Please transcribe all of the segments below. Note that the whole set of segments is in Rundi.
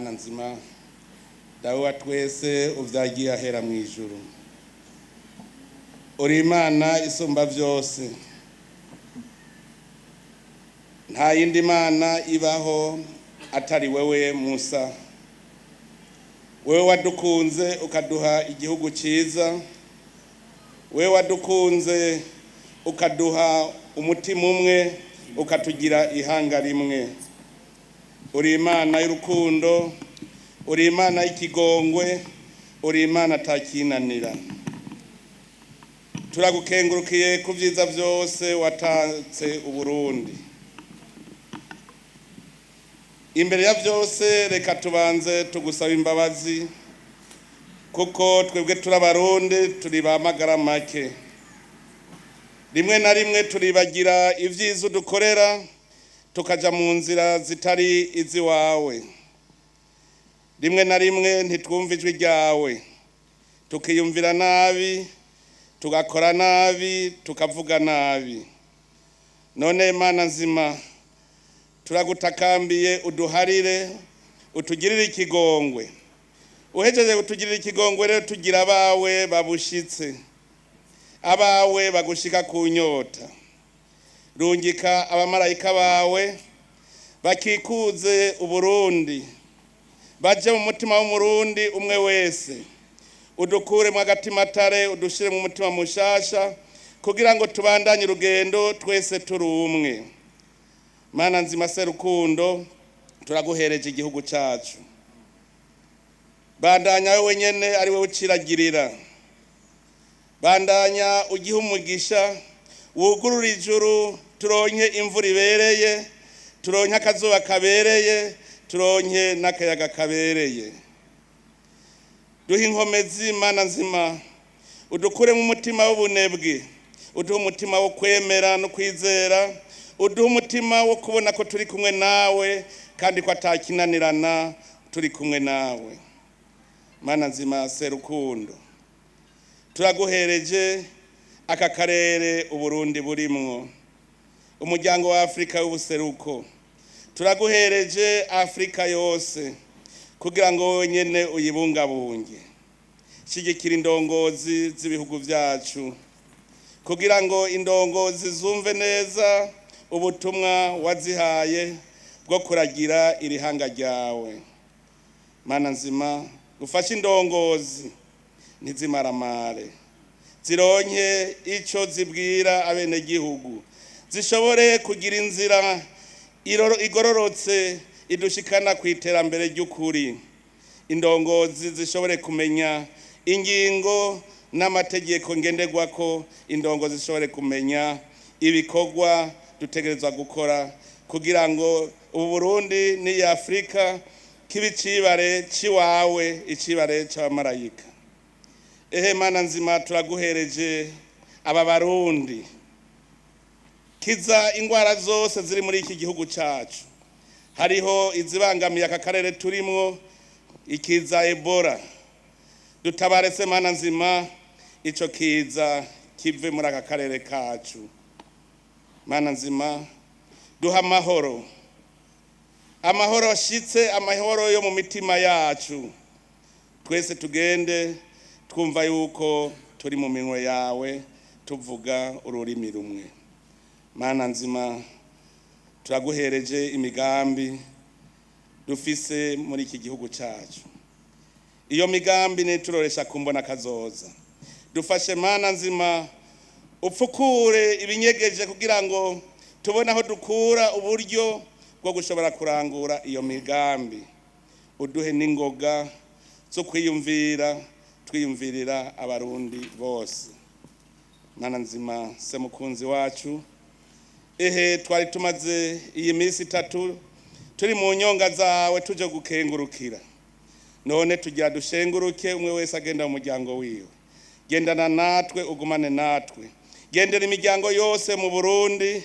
Mana nzima dawe wa twese uvyagiye ahera mu ijuru, uri Imana isumba vyose, nta yindi Mana ibaho atari wewe Musa. Wewe wadukunze ukaduha igihugu ciza, wewe wadukunze ukaduha umutima umwe, ukatugira ihanga rimwe. Uri Imana y'urukundo, uri Imana y'ikigongwe, uri Imana atakinanira. Turagukengurukiye ku vyiza vyose watanze Uburundi. Imbere ya vyose reka tubanze tugusaba imbabazi, kuko twebwe turabarundi turi bamagara make. Rimwe na rimwe turibagira ivyiza dukorera, tukaja mu nzira zitari iziwawe. Rimwe na rimwe ntitwumva ijwi ryawe, tukiyumvira nabi, tugakora nabi, tukavuga nabi. None Mana nzima, turagutakambiye uduharire, utugirire ikigongwe. Uhejeje utugirire ikigongwe rero tugira abawe babushitse, abawe bagushika ku nyota. Rungika abamarayika bawe bakikuze Uburundi, baje mu mutima w'umurundi umwe wese. Udukure mu agatimatare, udushire mu mutima mushasha, kugira ngo tubandanye urugendo twese turi umwe. Mana nzima se rukundo, turaguhereje igihugu cacu. Bandanya wewe nyene ari wewe uciragirira. Bandanya ugihe umugisha, wugurura ijuru, turonke imvura ibereye, turonke akazuba kabereye, turonke n'akayaga kabereye. Duhe inkomezi Mana nzima, udukure mu mutima w'ubunebwe, uduhe umutima wo kwemera no kwizera, uduhe umutima wo kubona ko turi kumwe nawe kandi ko atakinanirana turi kumwe nawe. Mana nzima se rukundo, turaguhereje aka karere Uburundi burimwo, umuryango wa Afrika y'ubuseruko. Turaguhereje Afrika yose kugira ngo nyene uyibungabunge. Shigikira indongozi z'ibihugu vyacu, kugira ngo indongozi zumve neza ubutumwa wazihaye bwo kuragira irihanga ryawe. Mana nzima, ufashe indongozi ntizimaramare, zironke ico zibwira abene gihugu, zishobore kugira inzira igororotse idushikana ku iterambere ry'ukuri. Indongozi zishobore kumenya ingingo n'amategeko ngenderwako, indongozi zishobore kumenya ibikorwa dutegerezwa gukora kugira ngo Uburundi ni Afrika kibi cibare ciwawe, icibare c'abamarayika. Mana nzima, turaguhereje aba Barundi. Kiza ingwara zose ziri muri iki gihugu cacu. Hariho izibangamiye aka karere turimwo, ikiza Ebola. Dutabarese Mana nzima, ico kiza kive muri aka karere kacu. Mana nzima, duha amahoro, amahoro ashitse, amahoro yo mu mitima yacu. Twese tugende twumva yuko turi mu minwe yawe, tuvuga ururimi rumwe. Mana nzima, turaguhereje imigambi dufise muri iki gihugu cacu. Iyo migambi nituroresha kumbona kazoza. Dufashe Mana nzima, upfukure ibinyegeje kugira ngo tubone aho dukura uburyo bwo gushobora kurangura iyo migambi. Uduhe n'ingoga zo kwiyumvira, twiyumvirira abarundi bose. Mana nzima se mukunzi wacu, twari tumaze iyi minsi 3 turi mu nyonga zawe tuje gukengurukira. None tugira dushenguruke, umwe wese agenda mu muryango wiwe. Gendana natwe, ugumane natwe. Gendera imiryango yose mu Burundi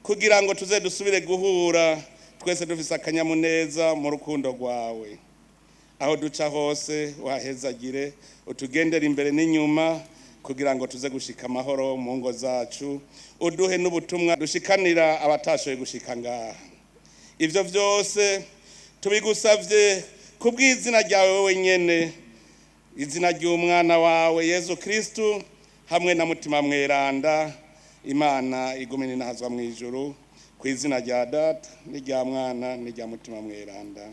kugira ngo tuze dusubire guhura twese dufise akanyamuneza mu rukundo rwawe. Aho duca hose wahezagire, utugendera imbere n'inyuma kugira ngo tuze gushika amahoro mu ngo zacu. Uduhe n'ubutumwa dushikanira abatashoboye gushika ngaha. Ivyo vyose tubigusavye kubw'izina ryawe wowe nyene, izina ry'umwana wawe Yesu Kristo hamwe na mutima mweranda, Imana igumene inahazwa mu ijuru, ku izina rya Data n'irya Mwana n'irya mutima mweranda.